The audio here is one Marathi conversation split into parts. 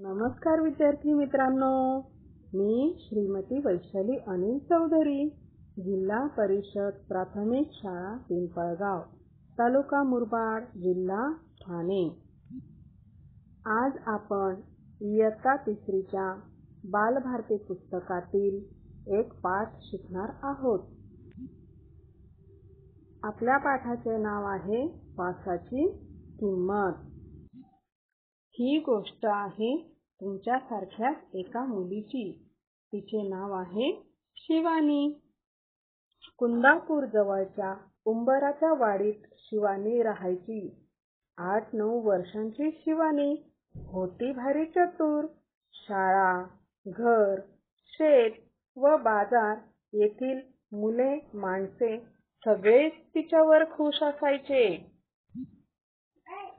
नमस्कार विद्यार्थी मित्रांनो, मी श्रीमती वैशाली अनिल चौधरी, जिल्हा परिषद प्राथमिक शाळा पिंपळगाव, तालुका मुरबाड, जिल्हा ठाणे। आज आपण इयत्ता तिसरीच्या बालभारती पुस्तकातील एक पाठ शिकणार आहोत। आपल्या पाठाचे नाव आहे वासाची किंमत। ही गोष्ट आहे तुमच्यासारख्याच एका मुलीची। तिचे नाव आहे शिवानी। कुंदापूर जवळच्या उंबराच्या वाडीत शिवानी राहायची। 8-9 वर्षांची शिवानी होती भारी चतुर। शाळा, घर, शेत व बाजार येथील मुले माणसे सगळेच तिच्यावर खुश असायचे।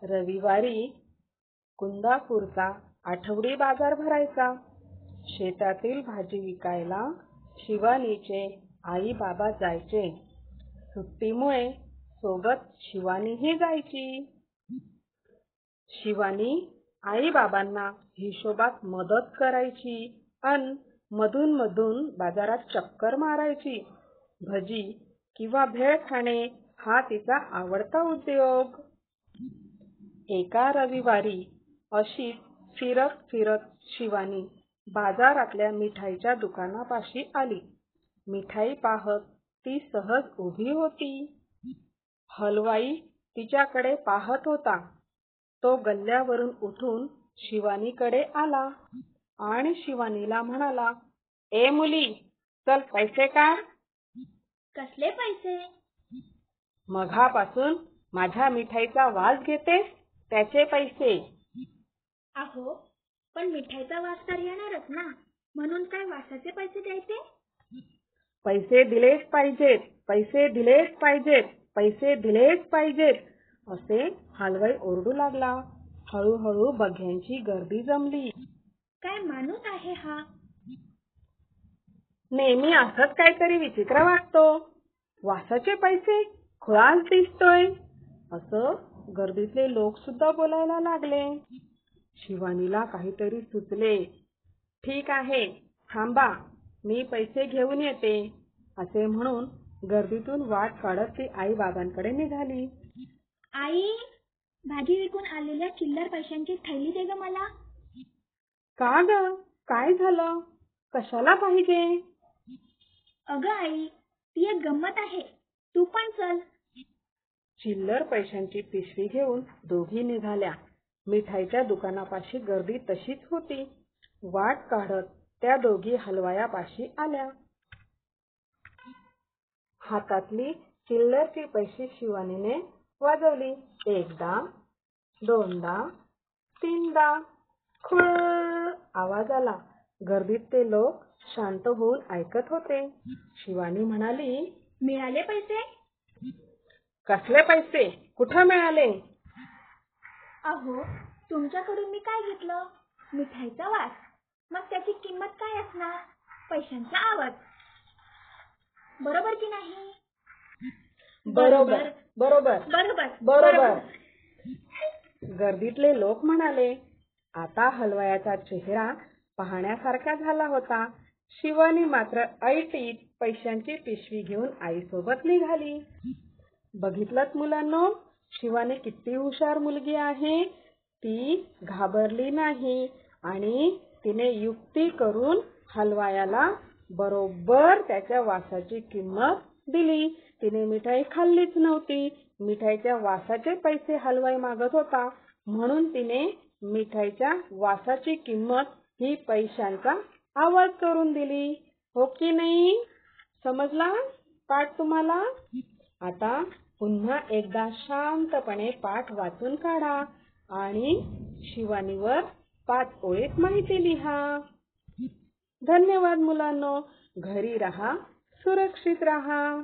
रविवारी कुंदापूरचा आठवडी बाजार भरायचा। शेतातील भाजी विकायला शिवानीचे आई बाबा जायचे। सुट्टीमुळे सोबत शिवानीही जायची। शिवानी आई बाबांना हिशोबात मदत करायची अन मधून मधून बाजारात चक्कर मारायची। भजी किंवा भेळ खाणे हा तिचा आवडता उद्योग। एका रविवारी अशीच फिरत फिरत शिवानी बाजारातल्या मिठाईच्या दुकानापाशी आली। मिठाई पाहत ती सहज उभी होती। हलवाई तिच्याकडे पाहत होता। तो गल्ल्यावरून उठून शिवानीकडे आला आणि शिवानीला म्हणाला, "ए मुली, चल पैसे काढ." कसले पैसे? "मघापासून माझ्या मिठाईचा वास घेतेस, त्याचे पैसे." अहो, पण मिठाईचा वास तर येणारच ना, म्हणून काय वासाचे पैसे द्यायचे? पैसे दिलेच पाहिजेत, पैसे दिलेच पाहिजेत, पैसे दिलेच पाहिजेत, असे हलवाई ओरडू लागला। हळूहळू बघ्यांची गर्दी जमली। काय माणूस आहे हा? नेहमी असंच काहीतरी विचित्र वागतो। वासाचे पैसे, खुळाच दिसतोय, असं गर्दीतले लोक सुद्धा बोलायला लागले। शिवानीला काहीतरी सुचले। "ठीक आहे, थांबा, मी पैसे घेऊन येते," असे म्हणून गर्दीतून वाट काढत ती आई बाबांकडे निघाली। आई, भाजी विकून आलेल्या चिल्लर पैशांची थैली दे ग मला. का ग, काय झालं? कशाला पाहिजे? अगं आई, ती एक गंमत आहे, तू पण चल. चिल्लर पैशांची पिशवी घेऊन दोघी निघाल्या। मिठाईच्या दुकानापाशी गर्दी तशीच होती। वाट काढत त्या दोघी हलवायापाशी आल्या। हातातली चिल्लरची पैसे शिवानीने वाजवली। एकदा, दोनदा, तीनदा खुळ आवाज आला। गर्दीत ते लोक शांत होऊन ऐकत होते। शिवानी म्हणाली, मिळाले पैसे? कसले पैसे? कुठे मिळाले? अहो, तुमच्याकडून मी काय घेतलं? मिठाईचा वास. मग त्याची किंमत काय असणार? पैशांचा आवाज. बरोबर की नाही? बरोबर बरोबर बरोबर बरोबर, गर्दीतले लोक म्हणाले। आता हलवायाचा चेहरा पाहण्यासारखा झाला होता। शिवानी मात्र ऐटीत पैशांची पिशवी घेऊन आईसोबत निघाली। बघितलंत मुलांनो, शिवानी किती हुशार मुलगी आहे। ती घाबरली नाही आणि तिने युक्ती करून हलवायाला बरोबर त्याच्या वासाची किंमत दिली। तिने मिठाई खाल्लीच नव्हती। मिठाईच्या वासाचे पैसे हलवाई मागत होता, म्हणून तिने मिठाईच्या वासाची किंमत ही पैशांचा आवाज करून दिली। हो की नाही? समजला पाठ तुम्हाला? आता पुन्हा एकदा शांतपणे पाठ वाचून काढा आणि शिवानीवर 5 ओळीत माहिती लिहा। धन्यवाद मुलांनो. घरी राहा, सुरक्षित राहा.